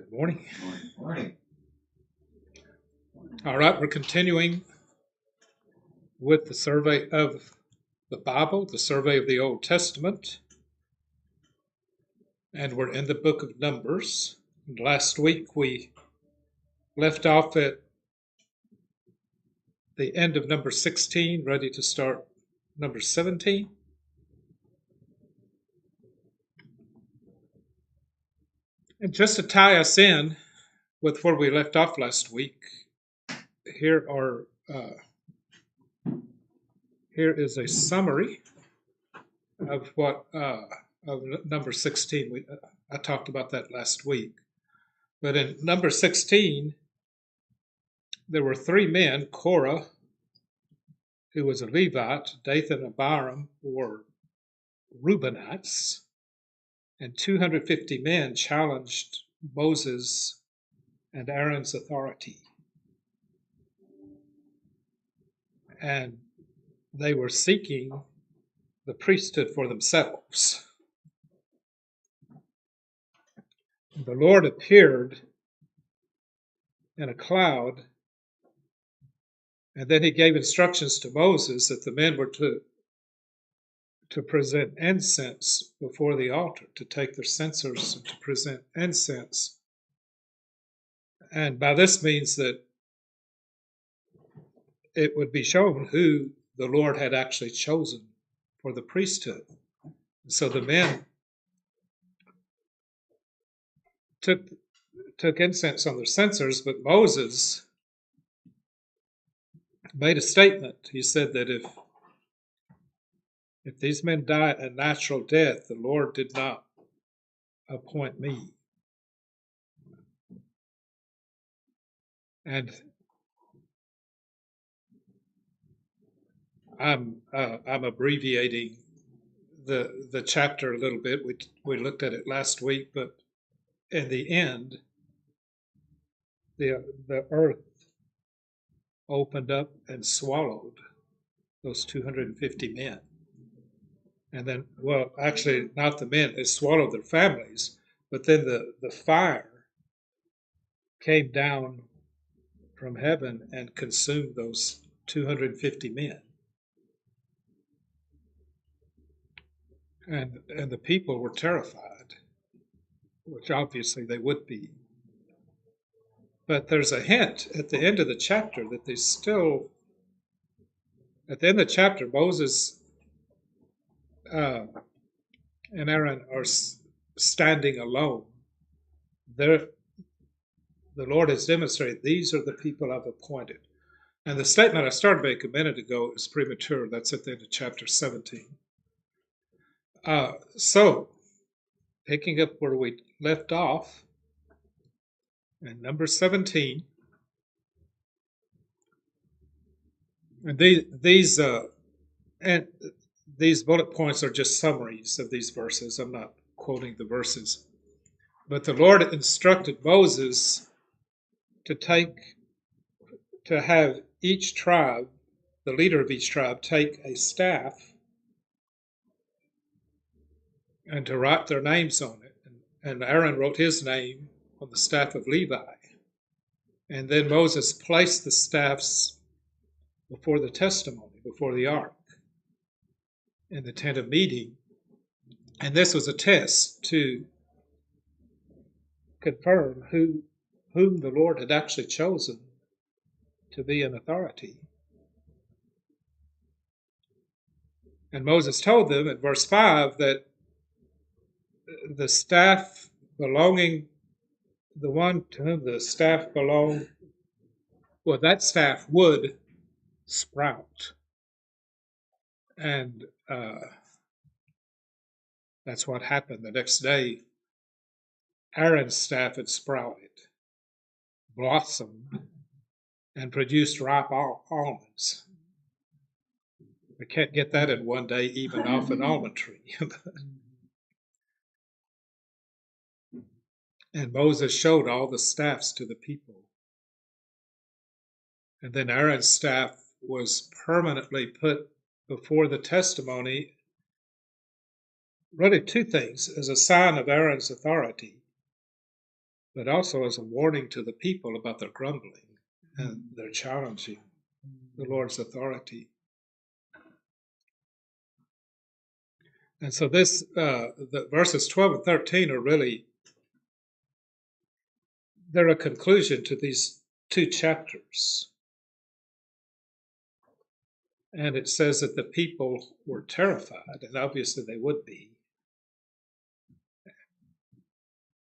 Good morning. Morning. All right, we're continuing with the survey of the Bible, the survey of the Old Testament, and we're in the book of Numbers. And last week we left off at the end of number 16, ready to start number 17. And just to tie us in with where we left off last week, here is a summary of what of number 16. I talked about that last week. But in number 16, there were three men: Korah, who was a Levite, Dathan and Abiram were Reubenites, and 250 men challenged Moses and Aaron's authority. And they were seeking the priesthood for themselves. The Lord appeared in a cloud, and then he gave instructions to Moses that the men were to present incense before the altar, to take their censers and to present incense. And by this means that it would be shown who the Lord had actually chosen for the priesthood. So the men took incense on their censers, but Moses made a statement. He said that if these men die a natural death, the Lord did not appoint me. And I'm abbreviating the chapter a little bit. We looked at it last week, but in the end, the earth opened up and swallowed those 250 men. And then, well, actually, not the men, it swallowed their families, but then the fire came down from heaven and consumed those 250 men. And the people were terrified, which obviously they would be. But there's a hint at the end of the chapter that they still, at the end of the chapter, Moses and Aaron are standing alone. The Lord has demonstrated these are the people I've appointed. And the statement I started to make a minute ago is premature. That's at the end of chapter 17. So, picking up where we left off, in number 17, and these bullet points are just summaries of these verses. I'm not quoting the verses. But the Lord instructed Moses to have each tribe, the leader of each tribe, take a staff and to write their names on it. And Aaron wrote his name on the staff of Levi. And then Moses placed the staffs before the testimony, before the ark, in the tent of meeting. And this was a test to confirm whom the Lord had actually chosen to be an authority. And Moses told them in verse 5 that the staff belonging, the one to whom the staff belonged, well, that staff would sprout. And that's what happened. The next day, Aaron's staff had sprouted, blossomed, and produced ripe almonds. We can't get that in one day, even off an almond tree. And Moses showed all the staffs to the people. And then Aaron's staff was permanently put before the testimony. Really two things: as a sign of Aaron's authority, but also as a warning to the people about their grumbling and their challenging the Lord's authority. And so the verses 12 and 13 are really, they're a conclusion to these two chapters. And it says that the people were terrified, and obviously they would be.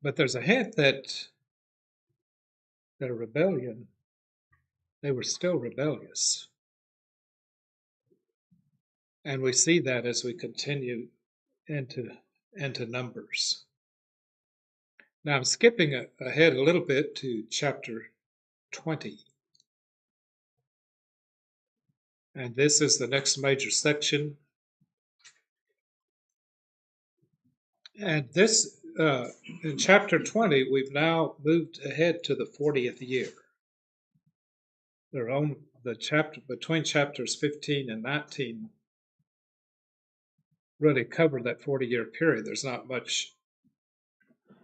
But there's a hint that their rebellion, they were still rebellious. And we see that as we continue into Numbers. Now I'm skipping ahead a little bit to chapter 20. And this is the next major section. And this, in chapter 20, we've now moved ahead to the 40th year. The chapter between chapters 15 and 19 really cover that 40-year period. There's not much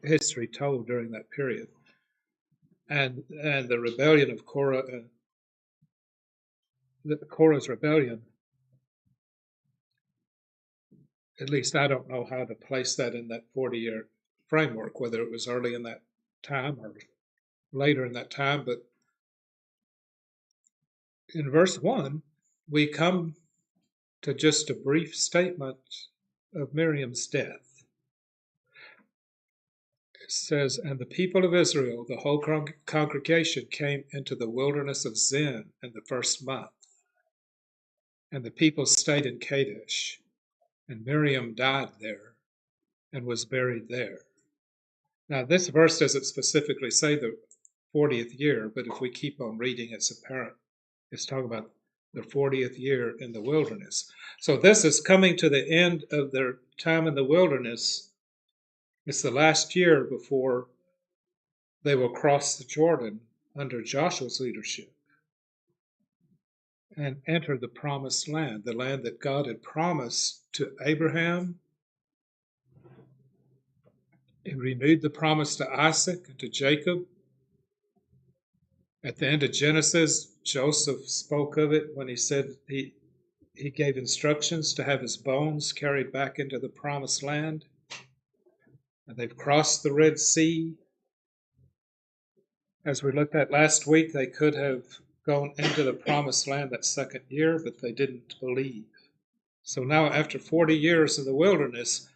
history told during that period. And the rebellion of Korah, Korah's rebellion, at least I don't know how to place that in that 40-year framework, whether it was early in that time or later in that time. But in verse 1, we come to just a brief statement of Miriam's death. It says, and the people of Israel, the whole congregation, came into the wilderness of Zin in the first month. And the people stayed in Kadesh. And Miriam died there and was buried there. Now, this verse doesn't specifically say the 40th year, but if we keep on reading, it's apparent. It's talking about the 40th year in the wilderness. So this is coming to the end of their time in the wilderness. It's the last year before they will cross the Jordan under Joshua's leadership and enter the promised land, the land that God had promised to Abraham. He renewed the promise to Isaac and to Jacob. At the end of Genesis, Joseph spoke of it when he said he gave instructions to have his bones carried back into the promised land. And they've crossed the Red Sea. As we looked at last week, they could have gone into the promised land that second year, but they didn't believe. So now, after 40 years in the wilderness,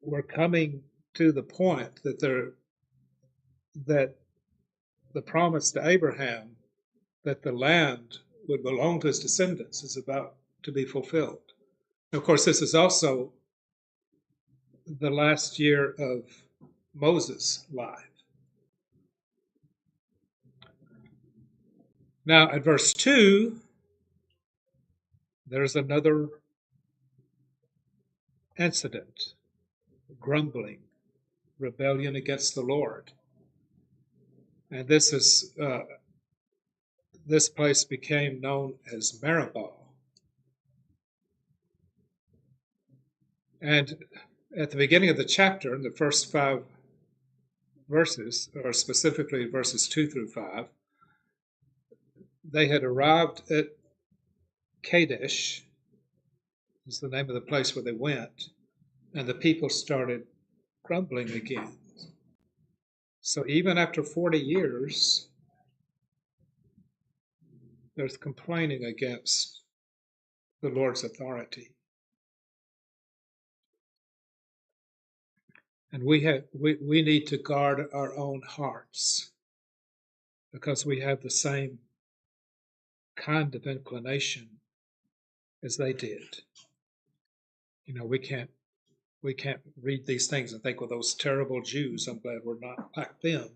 we're coming to the point that the promise to Abraham that the land would belong to his descendants is about to be fulfilled. Of course, this is also the last year of Moses' life. Now, at verse 2, there's another incident: grumbling, rebellion against the Lord. And this place became known as Meribah. And at the beginning of the chapter, in the first 5 verses, or specifically verses 2 through 5, they had arrived at Kadesh, is the name of the place where they went, and the people started grumbling again. So even after 40 years, there's complaining against the Lord's authority. And we need to guard our own hearts, because we have the same kind of inclination as they did. You know, we can't read these things and think, well, those terrible Jews, I'm glad we're not like them.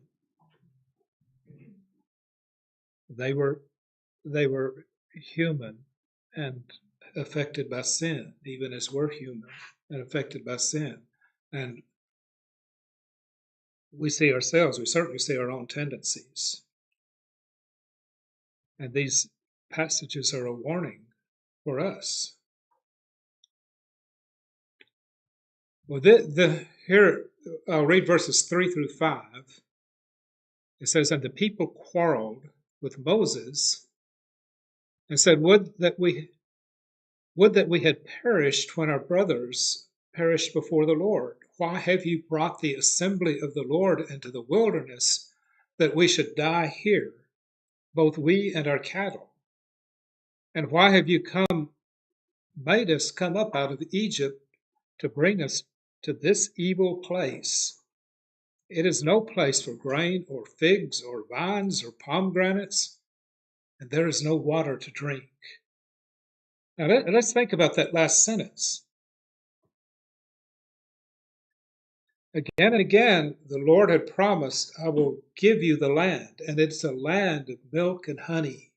They were human and affected by sin, even as we're human and affected by sin. And we certainly see our own tendencies. And these passages are a warning for us. Well, here I'll read verses 3 through 5. It says, "And the people quarreled with Moses and said, would that we had perished when our brothers perished before the Lord. Why have you brought the assembly of the Lord into the wilderness that we should die here, both we and our cattle? And why have you made us come up out of Egypt to bring us to this evil place? It is no place for grain or figs or vines or pomegranates, and there is no water to drink." Now let's think about that last sentence. Again and again, the Lord had promised, "I will give you the land," and it's a land of milk and honey.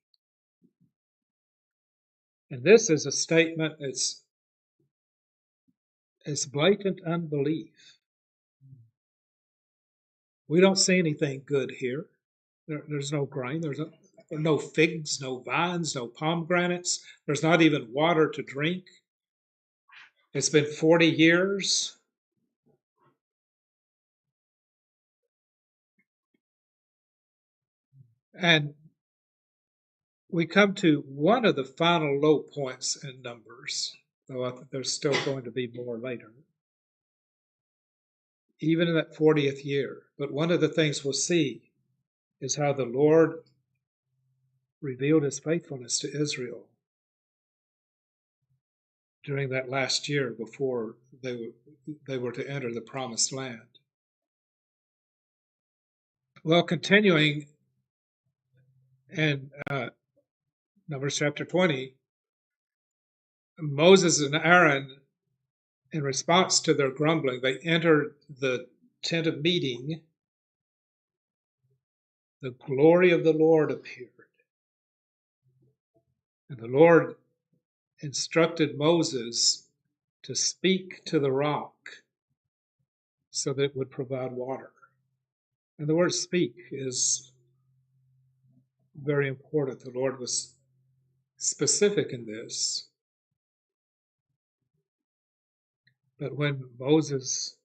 And this is a statement, it's blatant unbelief. We don't see anything good here. There's no grain, there's no figs, no vines, no pomegranates. There's not even water to drink. It's been 40 years. And we come to one of the final low points in Numbers, though there's still going to be more later, even in that 40th year. But one of the things we'll see is how the Lord revealed his faithfulness to Israel during that last year before they were to enter the promised land. Well, continuing in Numbers chapter 20, Moses and Aaron, in response to their grumbling, they entered the tent of meeting. The glory of the Lord appeared. And the Lord instructed Moses to speak to the rock so that it would provide water. And the word speak is very important. The Lord was specific in this. But when Moses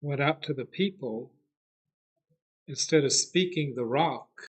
went out to the people, instead of speaking the rock,